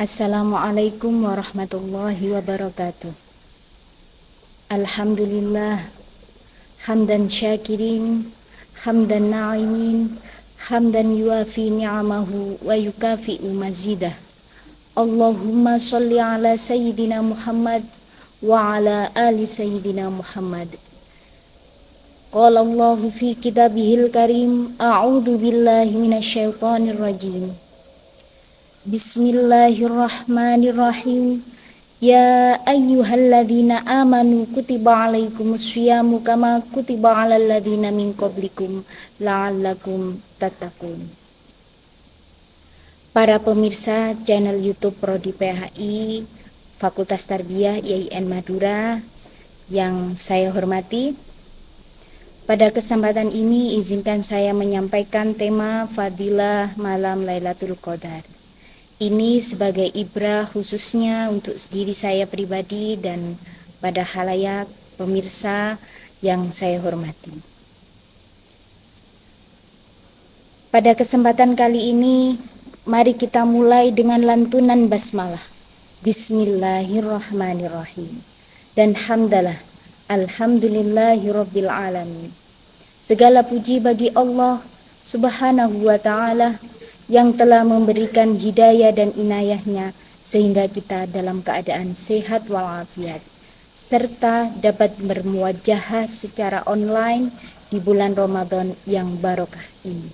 Assalamualaikum warahmatullahi wabarakatuh. Alhamdulillah, hamdan syakirin, hamdan na'imin, hamdan yuafi ni'amahu wa yukafi'u mazidah. Allahumma salli ala sayyidina Muhammad wa ala ali sayyidina Muhammad. Qala Allahu fi kitabihil karim, a'udhu billahi minasyaitonir rajim. Bismillahirrahmanirrahim. Ya ayyuhalladzina amanu kutiba alaikumusyamu kama kutiba alal ladzina min qablikum la'allakum tattaqun. Para pemirsa channel YouTube Prodi PHI Fakultas Tarbiyah IAIN Madura yang saya hormati, pada kesempatan ini izinkan saya menyampaikan tema Fadilah Malam Lailatul Qadar. Ini sebagai ibrah khususnya untuk diri saya pribadi dan pada khalayak pemirsa yang saya hormati. Pada kesempatan kali ini, mari kita mulai dengan lantunan basmalah. Bismillahirrahmanirrahim. Dan hamdalah, alhamdulillahirabbil alamin. Segala puji bagi Allah Subhanahu wa ta'ala yang telah memberikan hidayah dan inayahnya sehingga kita dalam keadaan sehat walafiat serta dapat bermuwajahah secara online di bulan Ramadan yang barokah ini.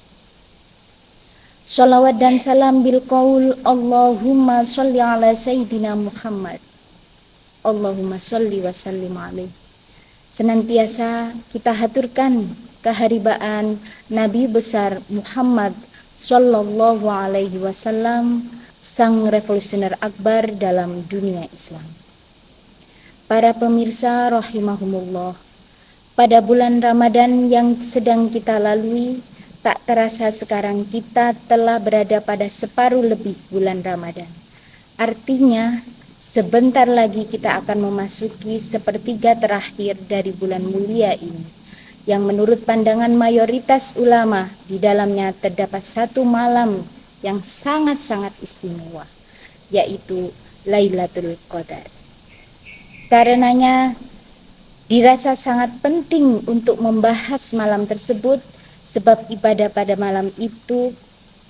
Sholawat dan salam bil qaul Allahumma sholli ala sayyidina Muhammad. Allahumma sholli wa sallim alaihi. Senantiasa kita haturkan keharibaan Nabi besar Muhammad Sallallahu alaihi wasallam, sang revolusioner akbar dalam dunia Islam. Para pemirsa rahimahumullah, pada bulan Ramadan yang sedang kita lalui, tak terasa sekarang kita telah berada pada separuh lebih bulan Ramadan. Artinya, sebentar lagi kita akan memasuki sepertiga terakhir dari bulan mulia ini, yang menurut pandangan mayoritas ulama di dalamnya terdapat satu malam yang sangat-sangat istimewa, yaitu Lailatul Qadar. Karenanya dirasa sangat penting untuk membahas malam tersebut, sebab ibadah pada malam itu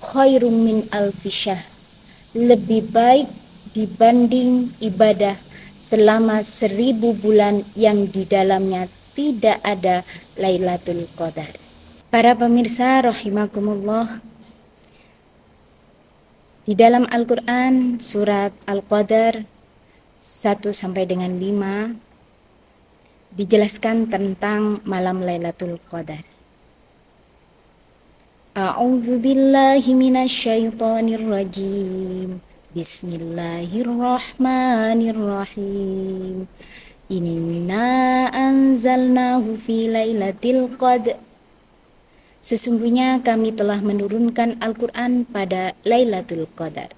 khairum min alfi syahr, lebih baik dibanding ibadah selama 1000 bulan yang di dalamnya tidak ada Lailatul Qadar. Para pemirsa rahimakumullah, di dalam Al-Quran surat Al-Qadar 1 sampai dengan 5 dijelaskan tentang malam Lailatul Qadar. A'udzu billahi minasyaitonir rajim. Bismillahirrahmanirrahim. Inna anzalnahu fi lailatul qadr. Sesungguhnya kami telah menurunkan Al-Quran pada Lailatul Qadar.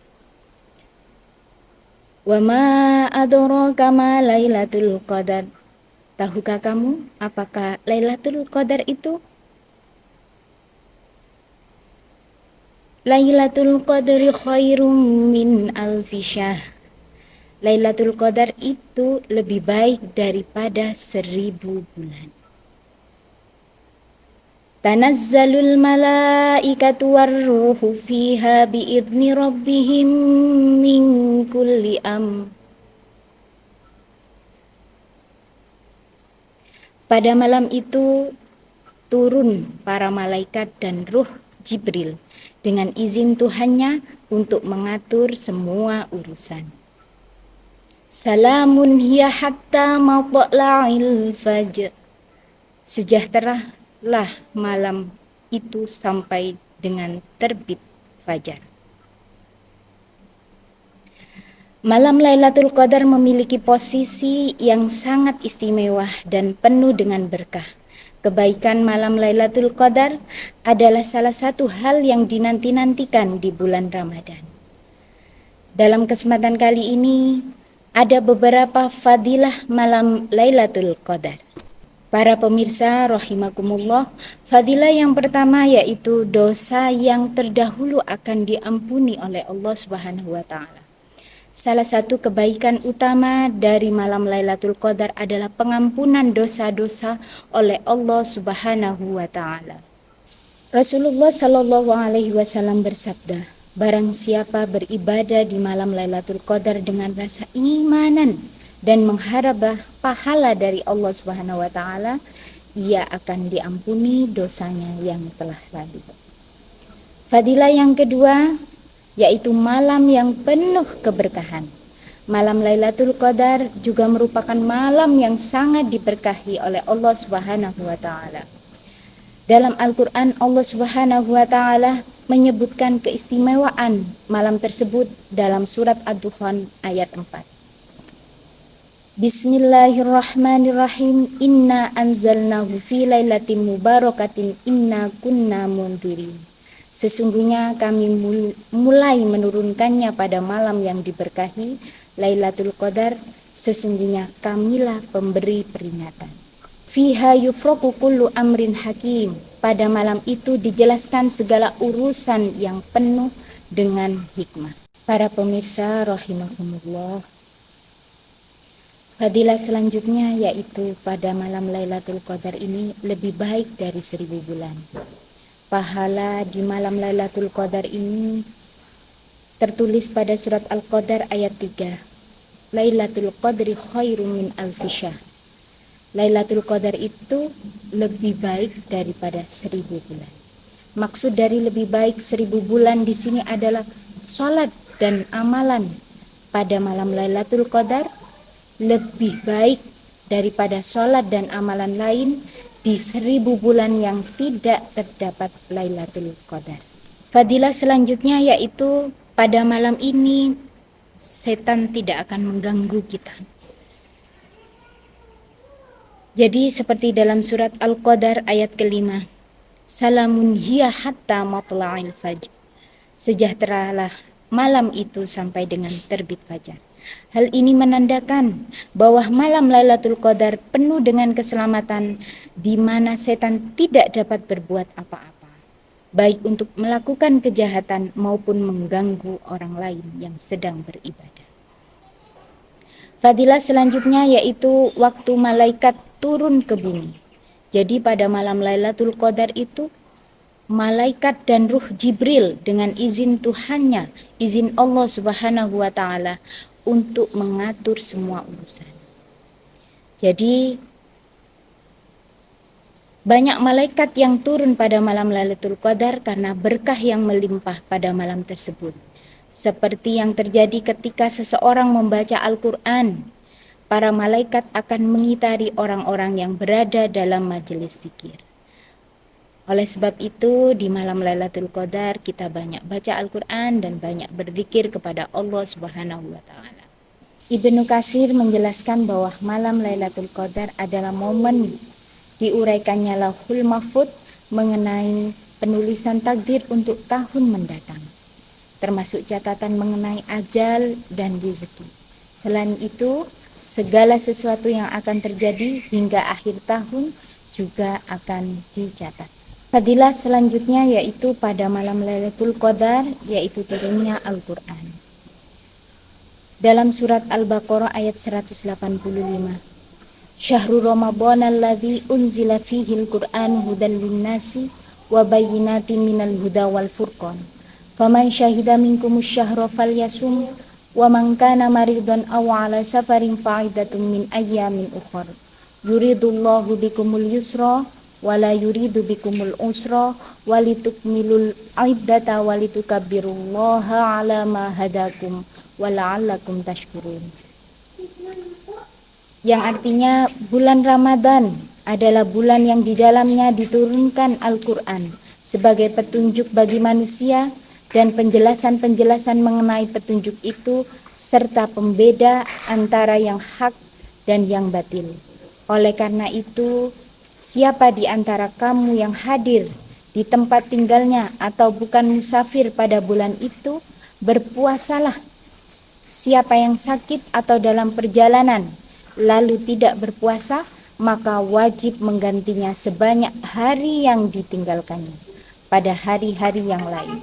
Wa ma adraka ma Lailatul Qadar. Tahukah kamu apakah Lailatul Qadar itu? Lailatul Qadri khairum min alfi syahr. Lailatul Qadar itu lebih baik daripada 1000 bulan. Tanazzalul malaikatu warruhu fiha biidzni rabbihim min kulli amr. Pada malam itu turun para malaikat dan ruh Jibril dengan izin Tuhannya untuk mengatur semua urusan. Salamun hiya hatta matla'il fajr. Sejahteralah malam itu sampai dengan terbit fajar. Malam Lailatul Qadar memiliki posisi yang sangat istimewa dan penuh dengan berkah. Kebaikan malam Lailatul Qadar adalah salah satu hal yang dinanti-nantikan di bulan Ramadan. Dalam kesempatan kali ini, ada beberapa fadilah malam Lailatul Qadar. Para pemirsa rahimakumullah, fadilah yang pertama yaitu dosa yang terdahulu akan diampuni oleh Allah Subhanahu wa taala. Salah satu kebaikan utama dari malam Lailatul Qadar adalah pengampunan dosa-dosa oleh Allah Subhanahu wa taala. Rasulullah Shallallahu alaihi wasallam bersabda, barang siapa beribadah di malam Lailatul Qadar dengan rasa imanan dan mengharap pahala dari Allah Subhanahu wa taala, ia akan diampuni dosanya yang telah lalu. Fadilah yang kedua yaitu malam yang penuh keberkahan. Malam Lailatul Qadar juga merupakan malam yang sangat diberkahi oleh Allah Subhanahu wa taala. Dalam Al-Qur'an Allah Subhanahu wa taala menyebutkan keistimewaan malam tersebut dalam surat Ad-Dukhan ayat 4. Bismillahirrahmanirrahim. Inna anzalnahu fi lailatin mubarakatin inna kunna mundirin. Sesungguhnya kami mulai menurunkannya pada malam yang diberkahi Lailatul Qadar. Sesungguhnya kamilah pemberi peringatan. Fiha yufraqu kullu amrin hakim. Pada malam itu dijelaskan segala urusan yang penuh dengan hikmah. Para pemirsa rahimahumullah, fadilah selanjutnya yaitu pada malam Lailatul Qadar ini lebih baik dari 1000 bulan. Pahala di malam Lailatul Qadar ini tertulis pada surat Al-Qadar ayat 3. Lailatul Qadri khairum min alfi syahr. Lailatul Qadar itu lebih baik daripada 1000 bulan. Maksud dari lebih baik 1000 bulan di sini adalah salat dan amalan pada malam Lailatul Qadar lebih baik daripada salat dan amalan lain di 1000 bulan yang tidak terdapat Lailatul Qadar. Fadilah selanjutnya yaitu pada malam ini setan tidak akan mengganggu kita. Jadi seperti dalam surat Al-Qadar ayat ke-5, salamun hiya hatta matla'il fajr. Sejahteralah malam itu sampai dengan terbit fajar. Hal ini menandakan bahwa malam Lailatul Qadar penuh dengan keselamatan di mana setan tidak dapat berbuat apa-apa, baik untuk melakukan kejahatan maupun mengganggu orang lain yang sedang beribadah. Fadilah selanjutnya yaitu waktu malaikat turun ke bumi. Jadi pada malam Lailatul Qadar itu malaikat dan ruh Jibril dengan izin Tuhannya, izin Allah Subhanahu wa taala untuk mengatur semua urusan. Jadi banyak malaikat yang turun pada malam Lailatul Qadar karena berkah yang melimpah pada malam tersebut. Seperti yang terjadi ketika seseorang membaca Al-Quran, para malaikat akan mengitari orang-orang yang berada dalam majelis zikir. Oleh sebab itu di malam Lailatul Qadar kita banyak baca Al-Quran dan banyak berzikir kepada Allah Subhanahu wa taala. Ibnu Katsir menjelaskan bahwa malam Lailatul Qadar adalah momen diuraikannya Lauhul Mahfuz mengenai penulisan takdir untuk tahun mendatang, termasuk catatan mengenai ajal dan rezeki. Selain itu, segala sesuatu yang akan terjadi hingga akhir tahun juga akan dicatat. Fadilah selanjutnya yaitu pada malam Lailatul Qadar yaitu turunnya Al-Quran. Dalam surat Al-Baqarah ayat 185, Syahrul Ramadan alladzi unzila fihil Qur'an hudan linnasi wa bayyinatin minal huda wal furqan. Faman syahida minkumus syahra falyasum wa man kana maridan aw ala safarin fa'idatun min ayyamin ukhra. Yuridullahu bikumul yusra wa la yuridu bikumul usra wa litukmilul iddata wa litukabbirullaha ala ma hadakum wa la'allakum tashkurun. Yang artinya bulan Ramadan adalah bulan yang di dalamnya diturunkan Al-Quran sebagai petunjuk bagi manusia dan penjelasan-penjelasan mengenai petunjuk itu serta pembeda antara yang hak dan yang batil. Oleh karena itu, siapa di antara kamu yang hadir di tempat tinggalnya atau bukan musafir pada bulan itu, berpuasalah. Siapa yang sakit atau dalam perjalanan lalu tidak berpuasa, maka wajib menggantinya sebanyak hari yang ditinggalkannya pada hari-hari yang lain.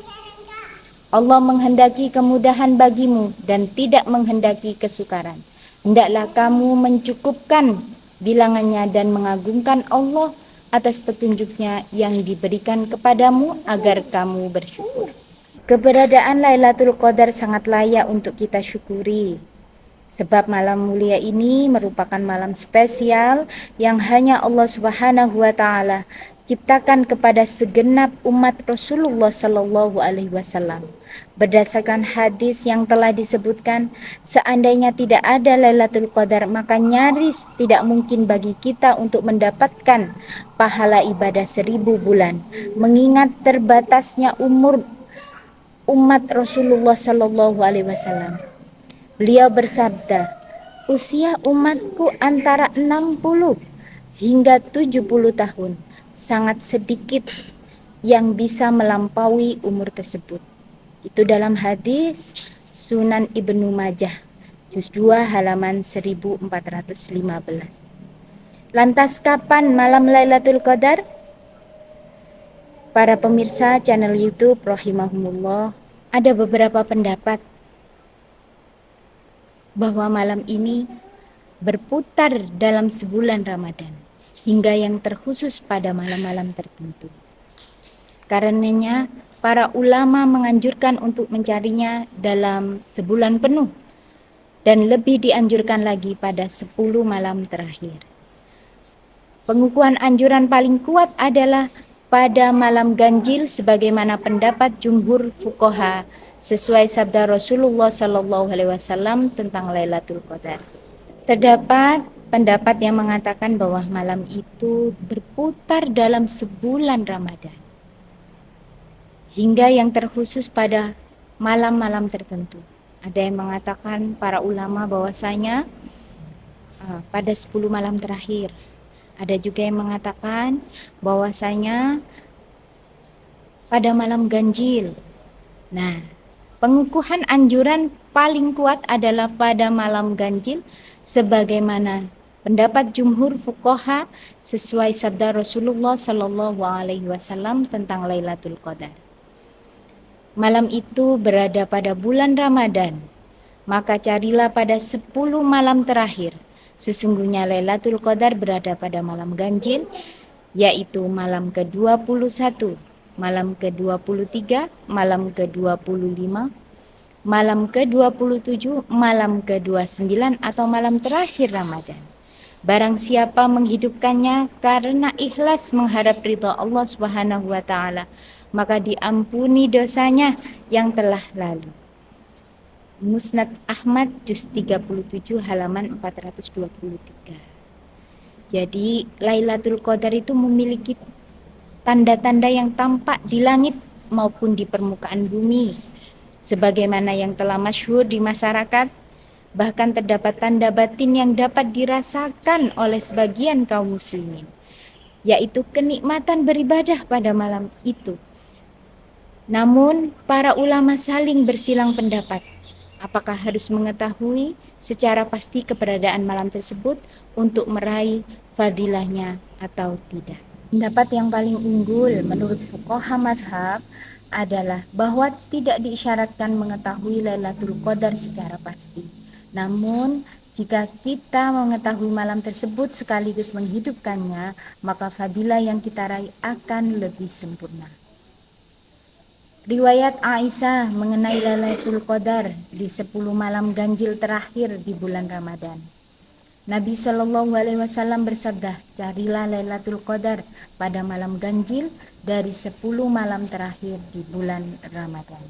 Allah menghendaki kemudahan bagimu dan tidak menghendaki kesukaran. Hendaklah kamu mencukupkan bilangannya dan mengagungkan Allah atas petunjuknya yang diberikan kepadamu agar kamu bersyukur. Keberadaan Lailatul Qadar sangat layak untuk kita syukuri. Sebab malam mulia ini merupakan malam spesial yang hanya Allah Subhanahu wa taala ciptakan kepada segenap umat Rasulullah Shallallahu alaihi wasallam. Berdasarkan hadis yang telah disebutkan, seandainya tidak ada Lailatul Qadar, maka nyaris tidak mungkin bagi kita untuk mendapatkan pahala ibadah 1000 bulan. Mengingat terbatasnya umur umat Rasulullah Shallallahu alaihi wasallam. Beliau bersabda, usia umatku antara 60 hingga 70 tahun. Sangat sedikit yang bisa melampaui umur tersebut. Itu dalam hadis Sunan Ibnu Majah, juz 2 halaman 1415. Lantas kapan malam Lailatul Qadar? Para pemirsa channel YouTube rahimahumullah, ada beberapa pendapat bahwa malam ini berputar dalam sebulan Ramadan hingga yang terkhusus pada malam-malam tertentu. Karenanya para ulama menganjurkan untuk mencarinya dalam sebulan penuh dan lebih dianjurkan lagi pada 10 malam terakhir. Pengukuhan anjuran paling kuat adalah pada malam ganjil sebagaimana pendapat jumhur fuqaha sesuai sabda Rasulullah Shallallahu alaihi wasallam tentang Lailatul Qadar. Terdapat pendapat yang mengatakan bahwa malam itu berputar dalam sebulan Ramadan hingga yang terkhusus pada malam-malam tertentu. Ada yang mengatakan para ulama bahwasanya pada 10 malam terakhir. Ada juga yang mengatakan bahwasanya pada malam ganjil. Nah, pengukuhan anjuran paling kuat adalah pada malam ganjil sebagaimana pendapat jumhur fuqaha sesuai sabda Rasulullah Shallallahu alaihi wasallam tentang Lailatul Qadar. Malam itu berada pada bulan Ramadan, maka carilah pada 10 malam terakhir. Sesungguhnya Lailatul Qadar berada pada malam ganjil, yaitu malam ke-21, malam ke-23, malam ke-25, malam ke-27, malam ke-29 atau malam terakhir Ramadan. Barang siapa menghidupkannya karena ikhlas mengharap ridha Allah Subhanahu wa taala, maka diampuni dosanya yang telah lalu. Musnad Ahmad juz 37 halaman 423. Jadi Lailatul Qadar itu memiliki tanda-tanda yang tampak di langit maupun di permukaan bumi. Sebagaimana yang telah masyhur di masyarakat, bahkan terdapat tanda batin yang dapat dirasakan oleh sebagian kaum muslimin, yaitu kenikmatan beribadah pada malam itu. Namun para ulama saling bersilang pendapat, apakah harus mengetahui secara pasti keberadaan malam tersebut untuk meraih fadilahnya atau tidak. Pendapat yang paling unggul menurut fuqaha madhab adalah bahwa tidak diisyaratkan mengetahui Lailatul Qadar secara pasti. Namun jika kita mengetahui malam tersebut sekaligus menghidupkannya, maka fadilah yang kita raih akan lebih sempurna. Riwayat Aisyah mengenai Lailatul Qadar di 10 malam ganjil terakhir di bulan Ramadan. Nabi Shallallahu alaihi wasallam bersabda, carilah Lailatul Qadar pada malam ganjil dari 10 malam terakhir di bulan Ramadan.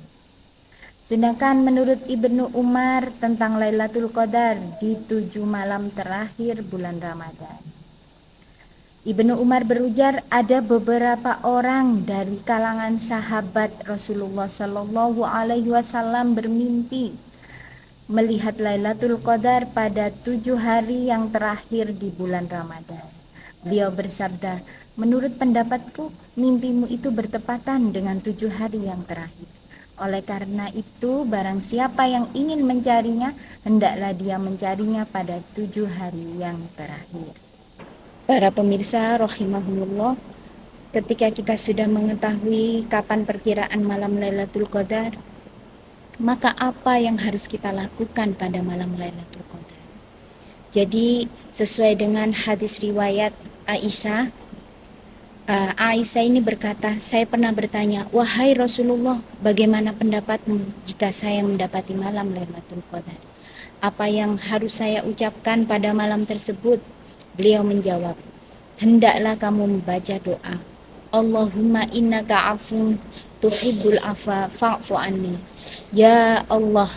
Sedangkan menurut Ibnu Umar tentang Lailatul Qadar di 7 malam terakhir bulan Ramadan. Ibnu Umar berujar, ada beberapa orang dari kalangan sahabat Rasulullah Shallallahu alaihi wasallam bermimpi melihat Lailatul Qadar pada 7 hari yang terakhir di bulan Ramadan. Beliau bersabda, menurut pendapatku mimpimu itu bertepatan dengan 7 hari yang terakhir. Oleh karena itu barang siapa yang ingin mencarinya, hendaklah dia mencarinya pada 7 hari yang terakhir. Para pemirsa rahimahumullah, ketika kita sudah mengetahui kapan perkiraan malam Lailatul Qadar, maka apa yang harus kita lakukan pada malam Lailatul Qadar? Jadi sesuai dengan hadis riwayat Aisyah, Aisyah ini berkata, saya pernah bertanya, wahai Rasulullah, bagaimana pendapatmu jika saya mendapati malam Lailatul Qadar? Apa yang harus saya ucapkan pada malam tersebut? Beliau menjawab, hendaklah kamu membaca doa, Allahumma innaka afun tuhibbul afa fa'fu anni. Ya Allah,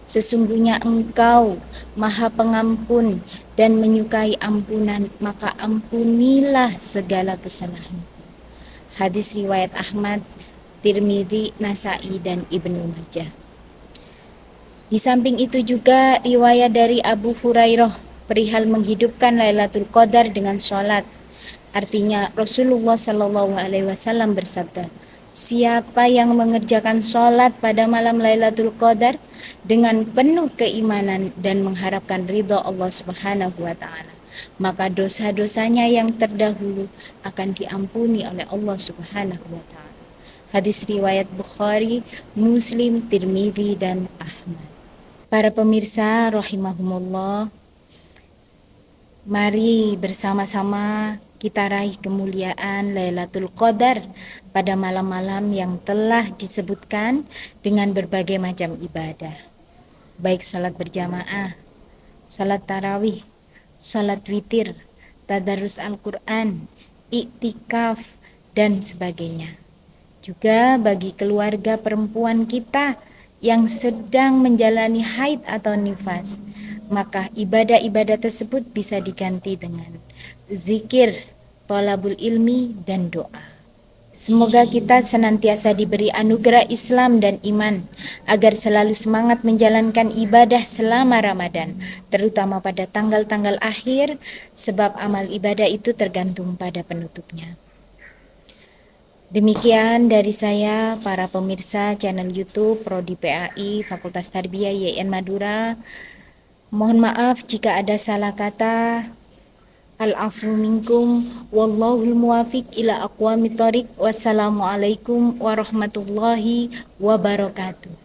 sesungguhnya Engkau Maha Pengampun dan menyukai ampunan, maka ampunilah segala kesalahan. Hadis riwayat Ahmad, Tirmidzi, Nasai, dan Ibnu Majah. Di samping itu juga riwayat dari Abu Hurairah perihal menghidupkan Lailatul Qadar dengan sholat. Artinya Rasulullah Shallallahu Alaihi Wasallam bersabda, siapa yang mengerjakan sholat pada malam Lailatul Qadar dengan penuh keimanan dan mengharapkan ridha Allah Subhanahu wa Ta'ala, maka dosa-dosanya yang terdahulu akan diampuni oleh Allah Subhanahu wa Ta'ala. Hadis riwayat Bukhari, Muslim, Tirmidzi, dan Ahmad. Para pemirsa rahimahumullah, mari bersama-sama kita raih kemuliaan Lailatul Qadar pada malam-malam yang telah disebutkan dengan berbagai macam ibadah, baik salat berjamaah, salat tarawih, salat witir, tadarus Al-Quran, iktikaf, dan sebagainya. Juga bagi keluarga perempuan kita yang sedang menjalani haid atau nifas, maka ibadah-ibadah tersebut bisa diganti dengan zikir, thalabul ilmi, dan doa. Semoga kita senantiasa diberi anugerah Islam dan iman agar selalu semangat menjalankan ibadah selama Ramadan, terutama pada tanggal-tanggal akhir, sebab amal ibadah itu tergantung pada penutupnya. Demikian dari saya, para pemirsa channel YouTube Prodi PAI Fakultas Tarbiyah YN Madura. Mohon maaf jika ada salah kata. Al-afu minkum, wallahul muwafiq ila aqwamit thoriq. Wassalamualaikum warahmatullahi wabarakatuh.